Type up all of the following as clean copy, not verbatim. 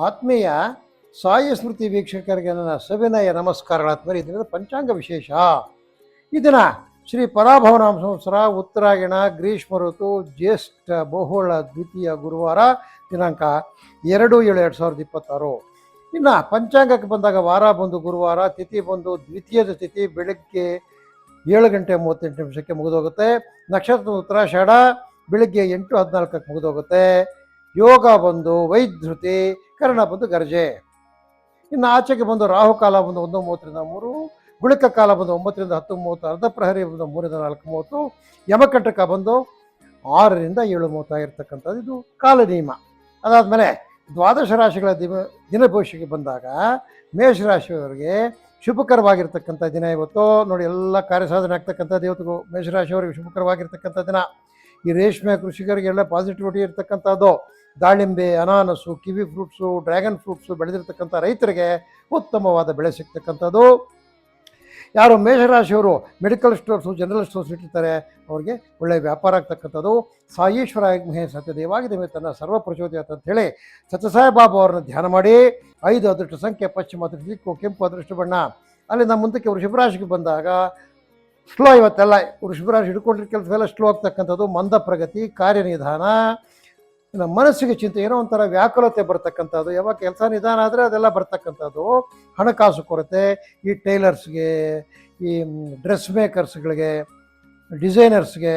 ಆತ್ಮೀಯ ಸಾಯಿ ಸ್ಮೃತಿ ವೀಕ್ಷಕರಿಗೆ ನನ್ನ ಸವಿನಯ ನಮಸ್ಕಾರಗಳಾತ್ಮರಿ. ಇದರಿಂದ ಪಂಚಾಂಗ ವಿಶೇಷ. ಈ ದಿನ ಶ್ರೀ ಪರಾಭವನಾಮ ಸಂವತ್ಸರ ಉತ್ತರಾಯಣ ಗ್ರೀಷ್ಮ ಋತು ಜ್ಯೇಷ್ಠ ಬಹುಳ ದ್ವಿತೀಯ ಗುರುವಾರ ದಿನಾಂಕ 2/7/2026. ಇನ್ನು ಪಂಚಾಂಗಕ್ಕೆ ಬಂದಾಗ ವಾರ ಬಂದು ಗುರುವಾರ, ತಿಥಿ ಬಂದು ದ್ವಿತೀಯದ ತಿಥಿ ಬೆಳಗ್ಗೆ 7:38 ಮುಗಿದೋಗುತ್ತೆ. ನಕ್ಷತ್ರ ಉತ್ತರಾಷಾಢ ಬೆಳಗ್ಗೆ 8:14 ಮುಗಿದೋಗುತ್ತೆ. ಯೋಗ ಬಂದು ವೈಧೃತಿ, ಕರ್ಣ ಬಂದು ಗರ್ಜೆ. ಇನ್ನು ಆಚೆಗೆ ಬಂದು ರಾಹುಕಾಲ ಬಂದು 1:30ರಿಂದ 3, ಗುಳಿಕ ಕಾಲ ಬಂದು 9ರಿಂದ 10:30, ಅರ್ಧ ಪ್ರಹರಿ ಬಂದು 3ರಿಂದ 4:30, ಯಮಕಂಟಕ ಬಂದು 6ರಿಂದ 7:30 ಆಗಿರ್ತಕ್ಕಂಥದ್ದು ಇದು ಕಾಲ ನಿಯಮ. ಅದಾದಮೇಲೆ ದ್ವಾದಶ ರಾಶಿಗಳ ದಿನ ಭವಿಷ್ಯಕ್ಕೆ ಬಂದಾಗ ಮೇಷರಾಶಿಯವರಿಗೆ ಶುಭಕರವಾಗಿರ್ತಕ್ಕಂಥ ದಿನ ಇವತ್ತು. ನೋಡಿ, ಎಲ್ಲ ಕಾರ್ಯಸಾಧನೆ ಆಗ್ತಕ್ಕಂಥದ್ದು ಇವತ್ತು ಮೇಷರಾಶಿಯವರಿಗೆ ಶುಭಕರವಾಗಿರ್ತಕ್ಕಂಥ ದಿನ. ಈ ರೇಷ್ಮೆ ಕೃಷಿಕರಿಗೆಲ್ಲ ಪಾಸಿಟಿವಿಟಿ ಇರ್ತಕ್ಕಂಥದ್ದು. ದಾಳಿಂಬೆ, ಅನಾನಸು, ಕಿವಿ ಫ್ರೂಟ್ಸು, ಡ್ರ್ಯಾಗನ್ ಫ್ರೂಟ್ಸು ಬೆಳೆದಿರ್ತಕ್ಕಂಥ ರೈತರಿಗೆ ಉತ್ತಮವಾದ ಬೆಳೆ ಸಿಗ್ತಕ್ಕಂಥದ್ದು. ಯಾರು ಮೇಷರಾಶಿಯವರು ಮೆಡಿಕಲ್ ಸ್ಟೋರ್ಸು, ಜನರಲ್ ಸ್ಟೋರ್ಸ್ ಇಟ್ಟಿರ್ತಾರೆ ಅವ್ರಿಗೆ ಒಳ್ಳೆಯ ವ್ಯಾಪಾರ ಆಗ್ತಕ್ಕಂಥದ್ದು. ಸಾಯೇಶ್ವರ ಮಹೇ ಸತ್ಯದೇವಾಗಿದೆ ತನ್ನ ಸರ್ವ ಪ್ರಚೋದಯಾತ್ ಅಂತ ಹೇಳಿ ಸತ್ಯಸಾಯಿ ಬಾಬಾ ಅವರನ್ನು ಧ್ಯಾನ ಮಾಡಿ. 5 ಅದೃಷ್ಟ ಸಂಖ್ಯೆ, ಪಶ್ಚಿಮ ಅದೃಷ್ಟ ದಿಕ್ಕು, ಕೆಂಪು ಅದೃಷ್ಟ ಬಣ್ಣ. ಅಲ್ಲಿಂದ ಮುಂದಕ್ಕೆ ವೃಷಭರಾಶಿಗೆ ಬಂದಾಗ ಸ್ಲೋ. ಇವತ್ತೆಲ್ಲ ವೃಷಭರಾಶಿ ಹಿಡ್ಕೊಂಡಿರೋ ಕೆಲಸವೆಲ್ಲ ಸ್ಲೋ ಆಗ್ತಕ್ಕಂಥದ್ದು. ಮಂದ ಪ್ರಗತಿ, ಕಾರ್ಯನಿಧಾನ, ಇನ್ನು ಮನಸ್ಸಿಗೆ ಚಿಂತೆ, ಏನೋ ಒಂಥರ ವ್ಯಾಕುಲತೆ ಬರ್ತಕ್ಕಂಥದ್ದು. ಯಾವಾಗ ಕೆಲಸ ನಿಧಾನ ಆದರೆ ಅದೆಲ್ಲ ಬರ್ತಕ್ಕಂಥದ್ದು. ಹಣಕಾಸು ಕೊರತೆ, ಈ ಟೈಲರ್ಸ್ಗೆ, ಈ ಡ್ರೆಸ್ ಮೇಕರ್ಸ್ಗಳಿಗೆ, ಡಿಸೈನರ್ಸ್ಗೆ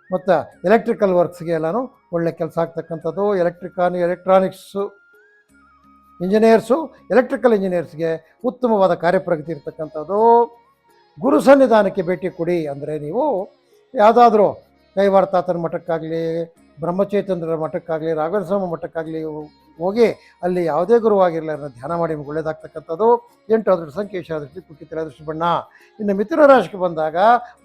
ಮತ್ತು ಎಲೆಕ್ಟ್ರಿಕಲ್ ವರ್ಕ್ಸ್ಗೆ ಎಲ್ಲನೂ ಒಳ್ಳೆ ಕೆಲಸ ಆಗ್ತಕ್ಕಂಥದ್ದು. ಎಲೆಕ್ಟ್ರಾನಿಕ್ಸು ಇಂಜಿನಿಯರ್ಸು, ಎಲೆಕ್ಟ್ರಿಕಲ್ ಇಂಜಿನಿಯರ್ಸ್ಗೆ ಉತ್ತಮವಾದ ಕಾರ್ಯಪ್ರಗತಿ ಇರ್ತಕ್ಕಂಥದ್ದು. ಗುರು ಸನ್ನಿಧಾನಕ್ಕೆ ಭೇಟಿ ಕೊಡಿ. ಅಂದರೆ ನೀವು ಯಾವುದಾದ್ರೂ ಕೈವಾರ ತಾತನ ಮಠಕ್ಕಾಗಲಿ, ಬ್ರಹ್ಮಚೈತನ್ಯರ ಮಠಕ್ಕಾಗಲಿ, ರಾಘವೇಂದ್ರ ಸ್ವಾಮಿ ಮಠಕ್ಕಾಗಲಿ ಹೋಗಿ ಅಲ್ಲಿ ಯಾವುದೇ ಗುರುವಾಗಿರಲಿ ಅದನ್ನು ಧ್ಯಾನ ಮಾಡಿ ನಿಮ್ಗೆ ಒಳ್ಳೆಯದಾಗ್ತಕ್ಕಂಥದ್ದು. 8 ಅದೃಷ್ಟ ಸಂಖ್ಯೆ, ಅದೃಷ್ಟಿ ಕುಕ್ಕಿ ಅದೃಷ್ಟ ಬಣ್ಣ. ಇನ್ನು ಮಿಥುನ ರಾಶಿಗೆ ಬಂದಾಗ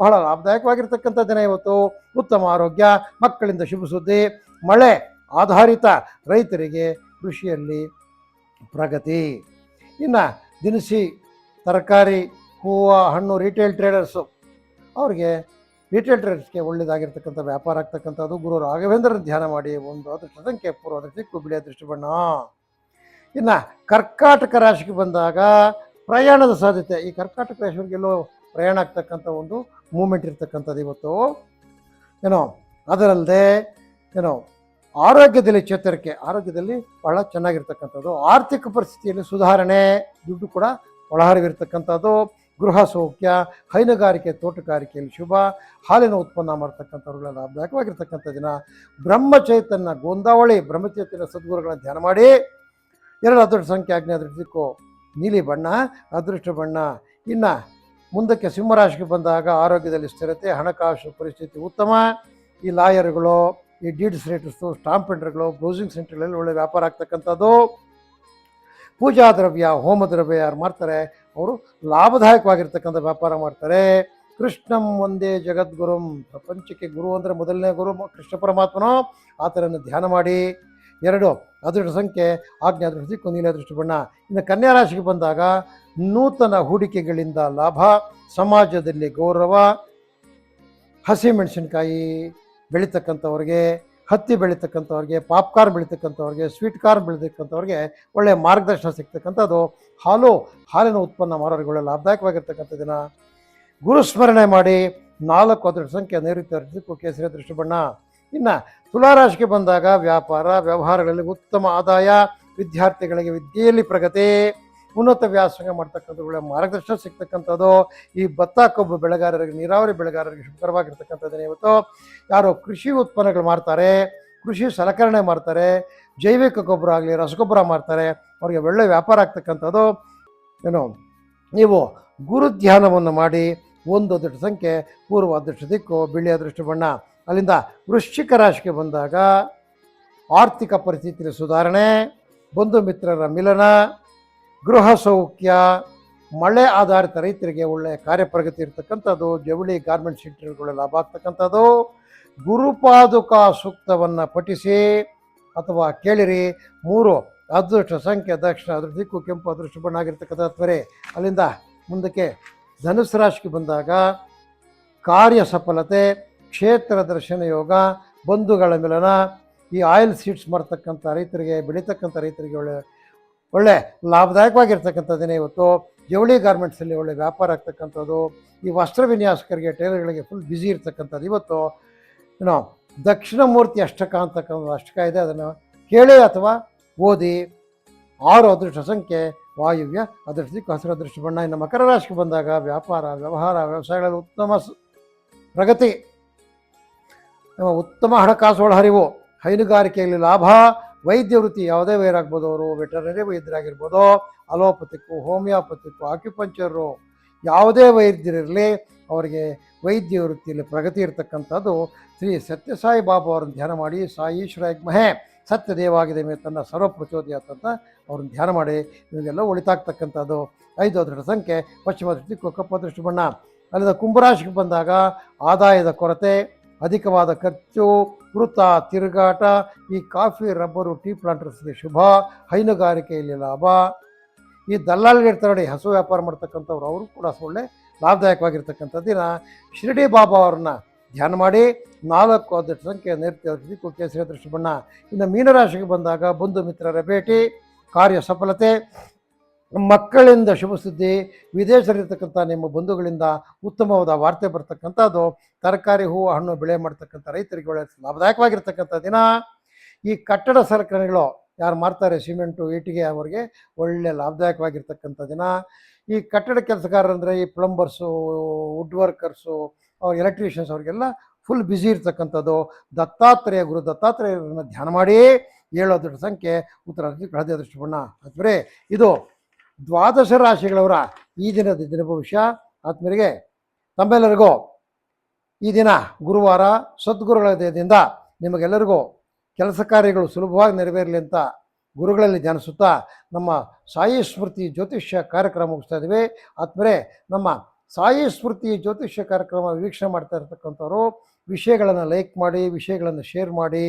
ಬಹಳ ಲಾಭದಾಯಕವಾಗಿರ್ತಕ್ಕಂಥ ದಿನ ಇವತ್ತು. ಉತ್ತಮ ಆರೋಗ್ಯ, ಮಕ್ಕಳಿಂದ ಶುಭ ಸುದ್ದಿ, ಮಳೆ ಆಧಾರಿತ ರೈತರಿಗೆ ಕೃಷಿಯಲ್ಲಿ ಪ್ರಗತಿ. ಇನ್ನು ದಿನಸಿ, ತರಕಾರಿ, ಹೂವು, ಹಣ್ಣು, ರಿಟೇಲ್ ಟ್ರೇಡರ್ಸ್ಗೆ ಒಳ್ಳೆಯದಾಗಿರ್ತಕ್ಕಂಥ ವ್ಯಾಪಾರ ಆಗ್ತಕ್ಕಂಥದ್ದು. ಗುರು ರಾಘವೇಂದ್ರನ ಧ್ಯಾನ ಮಾಡಿ. 1 ಅದೃಷ್ಟ ಸಂಖ್ಯೆ, ಪೂರ್ವ ಅದೃಷ್ಟ ಬಿಳಿ ಅದೃಷ್ಟ ಬಣ್ಣ. ಇನ್ನು ಕರ್ಕಾಟಕ ರಾಶಿಗೆ ಬಂದಾಗ ಪ್ರಯಾಣದ ಸಾಧ್ಯತೆ. ಈ ಕರ್ಕಾಟಕ ರಾಶಿಯವರಿಗೆಲ್ಲೋ ಪ್ರಯಾಣ ಆಗ್ತಕ್ಕಂಥ ಒಂದು ಮೂಮೆಂಟ್ ಇರ್ತಕ್ಕಂಥದ್ದು ಇವತ್ತು. ಅದರಲ್ಲದೆ ಆರೋಗ್ಯದಲ್ಲಿ ಚೇತರಿಕೆ, ಆರೋಗ್ಯದಲ್ಲಿ ಬಹಳ ಚೆನ್ನಾಗಿರ್ತಕ್ಕಂಥದ್ದು. ಆರ್ಥಿಕ ಪರಿಸ್ಥಿತಿಯಲ್ಲಿ ಸುಧಾರಣೆ, ದುಡ್ಡು ಕೂಡ ಒಳಹರಿವಿರ್ತಕ್ಕಂಥದ್ದು. ಗೃಹ ಸೌಖ್ಯ, ಹೈನುಗಾರಿಕೆ, ತೋಟಗಾರಿಕೆಯಲ್ಲಿ ಶುಭ, ಹಾಲಿನ ಉತ್ಪನ್ನ ಮಾಡ್ತಕ್ಕಂಥವ್ರುಗಳೆಲ್ಲ ಲಾಭದಾಯಕವಾಗಿರ್ತಕ್ಕಂಥ ದಿನ. ಬ್ರಹ್ಮಚೈತನ್ಯ ಗೋಂದಾವಳಿ ಬ್ರಹ್ಮಚೈತನ್ಯ ಸದ್ಗುರುಗಳನ್ನು ಧ್ಯಾನ ಮಾಡಿ. 2 ಅದೃಷ್ಟ ಸಂಖ್ಯೆ, ಆಗ್ನೇಯ ಅದೃಷ್ಟ ದಿಕ್ಕು, ನೀಲಿ ಬಣ್ಣ ಅದೃಷ್ಟ ಬಣ್ಣ. ಇನ್ನು ಮುಂದಕ್ಕೆ ಸಿಂಹರಾಶಿಗೆ ಬಂದಾಗ ಆರೋಗ್ಯದಲ್ಲಿ ಸ್ಥಿರತೆ, ಹಣಕಾಸು ಪರಿಸ್ಥಿತಿ ಉತ್ತಮ. ಈ ಲಾಯರ್ಗಳು, ಈ ಡೀಡ್ಸ್ ರೈಟರ್ಸು, ಸ್ಟಾಂಪ್ ಪೆಂಡರ್ಗಳು, ಬ್ರೌಸಿಂಗ್ ಸೆಂಟರ್ಗಳಲ್ಲಿ ಒಳ್ಳೆ ವ್ಯಾಪಾರ ಆಗ್ತಕ್ಕಂಥದ್ದು. ಪೂಜಾ ದ್ರವ್ಯ, ಹೋಮ ದ್ರವ್ಯ ಯಾರು ಮಾಡ್ತಾರೆ ಅವರು ಲಾಭದಾಯಕವಾಗಿರ್ತಕ್ಕಂಥ ವ್ಯಾಪಾರ ಮಾಡ್ತಾರೆ. ಕೃಷ್ಣಂ ಒಂದೇ ಜಗದ್ಗುರುಂ, ಪ್ರಪಂಚಕ್ಕೆ ಗುರು ಅಂದರೆ ಮೊದಲನೇ ಗುರು ಕೃಷ್ಣ ಪರಮಾತ್ಮನೋ, ಆತನನ್ನು ಧ್ಯಾನ ಮಾಡಿ. 2 ಅದೃಷ್ಟ ಸಂಖ್ಯೆ, ಆಗ್ನೇಯ ಅದೃಷ್ಟ ದಿಕ್ಕು, ನೀಲಿ ಅದೃಷ್ಟ ಬಣ್ಣ. ಇನ್ನು ಕನ್ಯಾ ರಾಶಿಗೆ ಬಂದಾಗ ನೂತನ ಹೂಡಿಕೆಗಳಿಂದ ಲಾಭ, ಸಮಾಜದಲ್ಲಿ ಗೌರವ. ಹಸಿಮೆಣಸಿನಕಾಯಿ ಬೆಳೀತಕ್ಕಂಥವ್ರಿಗೆ, ಹತ್ತಿ ಬೆಳೀತಕ್ಕಂಥವ್ರಿಗೆ, ಪಾಪ್ಕಾರ್ನ್ ಬೆಳೀತಕ್ಕಂಥವ್ರಿಗೆ, ಸ್ವೀಟ್ ಕಾರ್ನ್ ಬೆಳೀತಕ್ಕಂಥವ್ರಿಗೆ ಒಳ್ಳೆಯ ಮಾರ್ಗದರ್ಶನ ಸಿಗ್ತಕ್ಕಂಥದ್ದು. ಹಾಲಿನ ಉತ್ಪನ್ನ ಮಾರೋರಿಗೆ ಲಾಭದಾಯಕವಾಗಿರ್ತಕ್ಕಂಥ ದಿನ. ಗುರುಸ್ಮರಣೆ ಮಾಡಿ. 4 ಅದೃಷ್ಟ ಸಂಖ್ಯೆ, ನೈಋತ್ಯ ಅದೃಷ್ಟ, ಕೇಸರಿ ಅದೃಷ್ಟ ಬಣ್ಣ. ಇನ್ನು ತುಲಾರಾಶಿಗೆ ಬಂದಾಗ ವ್ಯಾಪಾರ ವ್ಯವಹಾರಗಳಲ್ಲಿ ಉತ್ತಮ ಆದಾಯ, ವಿದ್ಯಾರ್ಥಿಗಳಿಗೆ ವಿದ್ಯೆಯಲ್ಲಿ ಪ್ರಗತಿ, ಉನ್ನತ ವ್ಯಾಸಂಗ ಮಾಡ್ತಕ್ಕಂಥ ಒಳ್ಳೆಯ ಮಾರ್ಗದರ್ಶನ ಸಿಗ್ತಕ್ಕಂಥದ್ದು. ಈ ಭತ್ತ ಕಬ್ಬು ಬೆಳೆಗಾರರಿಗೆ, ನೀರಾವರಿ ಬೆಳೆಗಾರರಿಗೆ ಶುಭಕರವಾಗಿರ್ತಕ್ಕಂಥದ್ದು ಇವತ್ತು. ಯಾರು ಕೃಷಿ ಉತ್ಪನ್ನಗಳು ಮಾಡ್ತಾರೆ, ಕೃಷಿ ಸಲಕರಣೆ ಮಾಡ್ತಾರೆ, ಜೈವಿಕ ಗೊಬ್ಬರ ಆಗಲಿ ರಸಗೊಬ್ಬರ ಮಾಡ್ತಾರೆ, ಅವರಿಗೆ ಒಳ್ಳೆಯ ವ್ಯಾಪಾರ ಆಗ್ತಕ್ಕಂಥದ್ದು. ನೀವು ಗುರು ಧ್ಯಾನವನ್ನು ಮಾಡಿ. 1 ಅದೃಷ್ಟ ಸಂಖ್ಯೆ, ಪೂರ್ವ ಅದೃಷ್ಟ ದಿಕ್ಕು, ಬಿಳಿ ಅದೃಷ್ಟ ಬಣ್ಣ. ಅಲ್ಲಿಂದ ವೃಶ್ಚಿಕ ರಾಶಿಗೆ ಬಂದಾಗ ಆರ್ಥಿಕ ಪರಿಸ್ಥಿತಿಯಲ್ಲಿ ಸುಧಾರಣೆ, ಬಂಧು ಮಿತ್ರರ ಮಿಲನ, ಗೃಹ ಸೌಖ್ಯ, ಮಳೆ ಆಧಾರಿತ ರೈತರಿಗೆ ಒಳ್ಳೆಯ ಕಾರ್ಯಪ್ರಗತಿ ಇರ್ತಕ್ಕಂಥದ್ದು. ಜವಳಿ ಗಾರ್ಮೆಂಟ್ ಸೆಂಟರ್ಗಳು ಲಾಭ ಆಗ್ತಕ್ಕಂಥದ್ದು. ಗುರುಪಾದುಕಾ ಸೂಕ್ತವನ್ನು ಪಠಿಸಿ ಅಥವಾ ಕೇಳಿರಿ. 3 ಅದೃಷ್ಟ ಸಂಖ್ಯೆ, ದಕ್ಷಿಣ ಅದೃಷ್ಟ ದಿಕ್ಕು, ಕೆಂಪು ಅದೃಷ್ಟ ಬಣ್ಣ ಆಗಿರ್ತಕ್ಕಂಥ ತ್ವರೆ. ಅಲ್ಲಿಂದ ಮುಂದಕ್ಕೆ ಧನುಸ್ಸು ರಾಶಿಗೆ ಬಂದಾಗ ಕಾರ್ಯ ಸಫಲತೆ, ಕ್ಷೇತ್ರ ದರ್ಶನ ಯೋಗ, ಬಂಧುಗಳ ಮಿಲನ. ಈ ಆಯಿಲ್ ಸೀಡ್ಸ್ ಮಾಡ್ತಕ್ಕಂಥ ರೈತರಿಗೆ, ಬೆಳೀತಕ್ಕಂಥ ರೈತರಿಗೆ ಒಳ್ಳೆಯ ಒಳ್ಳೆ ಲಾಭದಾಯಕವಾಗಿರ್ತಕ್ಕಂಥ ದಿನ ಇವತ್ತು. ಜವಳಿ ಗಾರ್ಮೆಂಟ್ಸಲ್ಲಿ ಒಳ್ಳೆ ವ್ಯಾಪಾರ ಆಗ್ತಕ್ಕಂಥದ್ದು. ಈ ವಸ್ತ್ರ ವಿನ್ಯಾಸಕರಿಗೆ, ಟೈಲರ್ಗಳಿಗೆ ಫುಲ್ ಬ್ಯುಸಿ ಇರ್ತಕ್ಕಂಥದ್ದು ಇವತ್ತು. ಏನೋ ದಕ್ಷಿಣಮೂರ್ತಿ ಅಷ್ಟಕ ಅಂತಕ್ಕಂಥ ಅಷ್ಟಕ ಇದೆ, ಅದನ್ನು ಕೇಳಿ ಅಥವಾ ಓದಿ. 6 ಅದೃಷ್ಟ ಸಂಖ್ಯೆ ವಾಯುವ್ಯ, ಅದೃಷ್ಟ ದಿಕ್ಕು ಹಸಿರು, ಅದೃಷ್ಟ ಬಣ್ಣ. ಇನ್ನು ಮಕರ ರಾಶಿಗೆ ಬಂದಾಗ ವ್ಯಾಪಾರ, ವ್ಯವಹಾರ, ವ್ಯವಸಾಯಗಳಲ್ಲಿ ಉತ್ತಮ ಪ್ರಗತಿ, ಉತ್ತಮ ಹಣಕಾಸುಗಳ ಹರಿವು, ಹೈನುಗಾರಿಕೆಯಲ್ಲಿ ಲಾಭ, ವೈದ್ಯ ವೃತ್ತಿ ಯಾವುದೇ ವೈರಾಗ್ಬೋದು, ಅವರು ವೆಟರ್ನರಿ ವೈದ್ಯರಾಗಿರ್ಬೋದು, ಅಲೋಪತಿಕ್ಕು, ಹೋಮಿಯೋಪತಿಕ್ಕು, ಆಕ್ಯುಪಂಚರು, ಯಾವುದೇ ವೈದ್ಯರಿರಲಿ ಅವರಿಗೆ ವೈದ್ಯ ವೃತ್ತಿಯಲ್ಲಿ ಪ್ರಗತಿ ಇರತಕ್ಕಂಥದ್ದು. ಶ್ರೀ ಸತ್ಯಸಾಯಿ ಬಾಬಾ ಅವರನ್ನು ಧ್ಯಾನ ಮಾಡಿ, ಸಾಯೀಶ್ವರ ಮಹೇ ಸತ್ಯ ದೇವಾಗಿದೆ ಮೇಲೆ ತನ್ನ ಸರ್ವ ಪ್ರಚೋದಯಾತ್ ಅಂತ ಅವ್ರನ್ನ ಧ್ಯಾನ ಮಾಡಿ ನಿಮಗೆಲ್ಲ ಒಳಿತಾಗ್ತಕ್ಕಂಥದ್ದು. 5 ಅದೃಷ್ಟ ಸಂಖ್ಯೆ ಪಶ್ಚಿಮ ದೃಷ್ಟಿ ಕಪ್ಪು ಅದೃಷ್ಟ ಬಣ್ಣ. ಅಲ್ಲಿಂದ ಕುಂಭರಾಶಿಗೆ ಬಂದಾಗ ಆದಾಯದ ಕೊರತೆ, ಅಧಿಕವಾದ ಖರ್ಚು, ವೃತ್ತ ತಿರುಗಾಟ, ಈ ಕಾಫಿ, ರಬ್ಬರು, ಟೀ ಪ್ಲಾಂಟರ್ಸ್ಗೆ ಶುಭ, ಹೈನುಗಾರಿಕೆಯಲ್ಲಿ ಲಾಭ. ಈ ದಲ್ಲಾಳಿಗಿರ್ತಾರೆ ನೋಡಿ, ಹಸು ವ್ಯಾಪಾರ ಮಾಡ್ತಕ್ಕಂಥವ್ರು, ಅವರು ಕೂಡ ಒಳ್ಳೆ ಲಾಭದಾಯಕವಾಗಿರ್ತಕ್ಕಂಥ ದಿನ. ಶಿರಡಿ ಬಾಬಾ ಅವ್ರನ್ನ ಧ್ಯಾನ ಮಾಡಿ. 4 ಅದೃಷ್ಟ ಸಂಖ್ಯೆ ನೈಋತ್ಯ ಕೇಸರಿ ಅದೃಷ್ಟ ಬಣ್ಣ. ಇನ್ನು ಮೀನರಾಶಿಗೆ ಬಂದಾಗ ಬಂಧು ಮಿತ್ರರ ಭೇಟಿ, ಕಾರ್ಯ ಸಫಲತೆ, ಮಕ್ಕಳಿಂದ ಶುಭ ಸುದ್ದಿ, ವಿದೇಶದಲ್ಲಿರ್ತಕ್ಕಂಥ ನಿಮ್ಮ ಬಂಧುಗಳಿಂದ ಉತ್ತಮವಾದ ವಾರ್ತೆ ಬರ್ತಕ್ಕಂಥದ್ದು. ತರಕಾರಿ, ಹೂವು, ಹಣ್ಣು ಬೆಳೆ ಮಾಡ್ತಕ್ಕಂಥ ರೈತರಿಗೆ ಒಳ್ಳೆ ಲಾಭದಾಯಕವಾಗಿರ್ತಕ್ಕಂಥ ದಿನ. ಈ ಕಟ್ಟಡ ಸಲಕರಣೆಗಳು ಯಾರು ಮಾಡ್ತಾರೆ, ಸಿಮೆಂಟು, ಇಟ್ಟಿಗೆ, ಅವರಿಗೆ ಒಳ್ಳೆ ಲಾಭದಾಯಕವಾಗಿರ್ತಕ್ಕಂಥ ದಿನ. ಈ ಕಟ್ಟಡ ಕೆಲಸಗಾರರಂದರೆ ಈ ಪ್ಲಂಬರ್ಸು, ವುಡ್ ವರ್ಕರ್ಸು, ಎಲೆಕ್ಟ್ರಿಷಿಯನ್ಸ್, ಅವರಿಗೆಲ್ಲ ಫುಲ್ ಬ್ಯುಸಿ ಇರ್ತಕ್ಕಂಥದ್ದು. ದತ್ತಾತ್ರೇಯ, ಗುರು ದತ್ತಾತ್ರೇಯರನ್ನು ಧ್ಯಾನ ಮಾಡಿ. 7 ಅದೃಷ್ಟ ಸಂಖ್ಯೆ ಉತ್ತರ ಹಳದಿ ಅದೃಷ್ಟ ಬಣ್ಣ. ಆದ್ಮೇಲೆ ಇದು 12 ರಾಶಿಗಳವರ ಈ ದಿನದ ದಿನ ಭವಿಷ್ಯ. ಆದ್ಮೇಲೆ ತಮ್ಮೆಲ್ಲರಿಗೂ ಈ ದಿನ ಗುರುವಾರ ಸದ್ಗುರುಗಳ ದಯದಿಂದ ನಿಮಗೆಲ್ಲರಿಗೂ ಕೆಲಸ ಕಾರ್ಯಗಳು ಸುಲಭವಾಗಿ ನೆರವೇರಲಿ ಅಂತ ಗುರುಗಳಲ್ಲಿ ಧ್ಯಾನಿಸುತ್ತಾ ನಮ್ಮ ಸಾಯಿ ಸ್ಮೃತಿ ಜ್ಯೋತಿಷ್ಯ ಕಾರ್ಯಕ್ರಮ ಮುಗಿಸ್ತಾ ಇದ್ದೀವಿ. ಆದ್ಮೇಲೆ ನಮ್ಮ ಸಾಯಿ ಸ್ಮೃತಿ ಜ್ಯೋತಿಷ್ಯ ಕಾರ್ಯಕ್ರಮ ವೀಕ್ಷಣೆ ಮಾಡ್ತಾ ಇರ್ತಕ್ಕಂಥವ್ರು ವಿಷಯಗಳನ್ನು ಲೈಕ್ ಮಾಡಿ, ವಿಷಯಗಳನ್ನು ಶೇರ್ ಮಾಡಿ,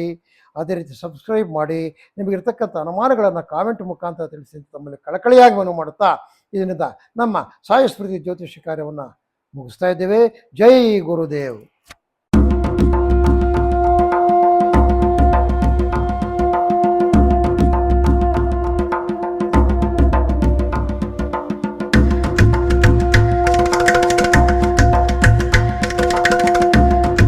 ಅದೇ ರೀತಿ ಸಬ್ಸ್ಕ್ರೈಬ್ ಮಾಡಿ. ನಿಮಗಿರ್ತಕ್ಕಂಥ ಅನುಮಾನಗಳನ್ನು ಕಾಮೆಂಟ್ ಮುಖಾಂತರ ತಿಳಿಸಿ ತಮ್ಮಲ್ಲಿ ಕಳಕಳಿಯಾಗಿ ಮನವಿ ಮಾಡುತ್ತಾ ಇದರಿಂದ ನಮ್ಮ ಸಾಯಿ ಸ್ಮೃತಿ ಜ್ಯೋತಿಷ್ಯ ಕಾರ್ಯವನ್ನು ಮುಗಿಸ್ತಾ ಇದ್ದೇವೆ. ಜೈ ಗುರುದೇವ್.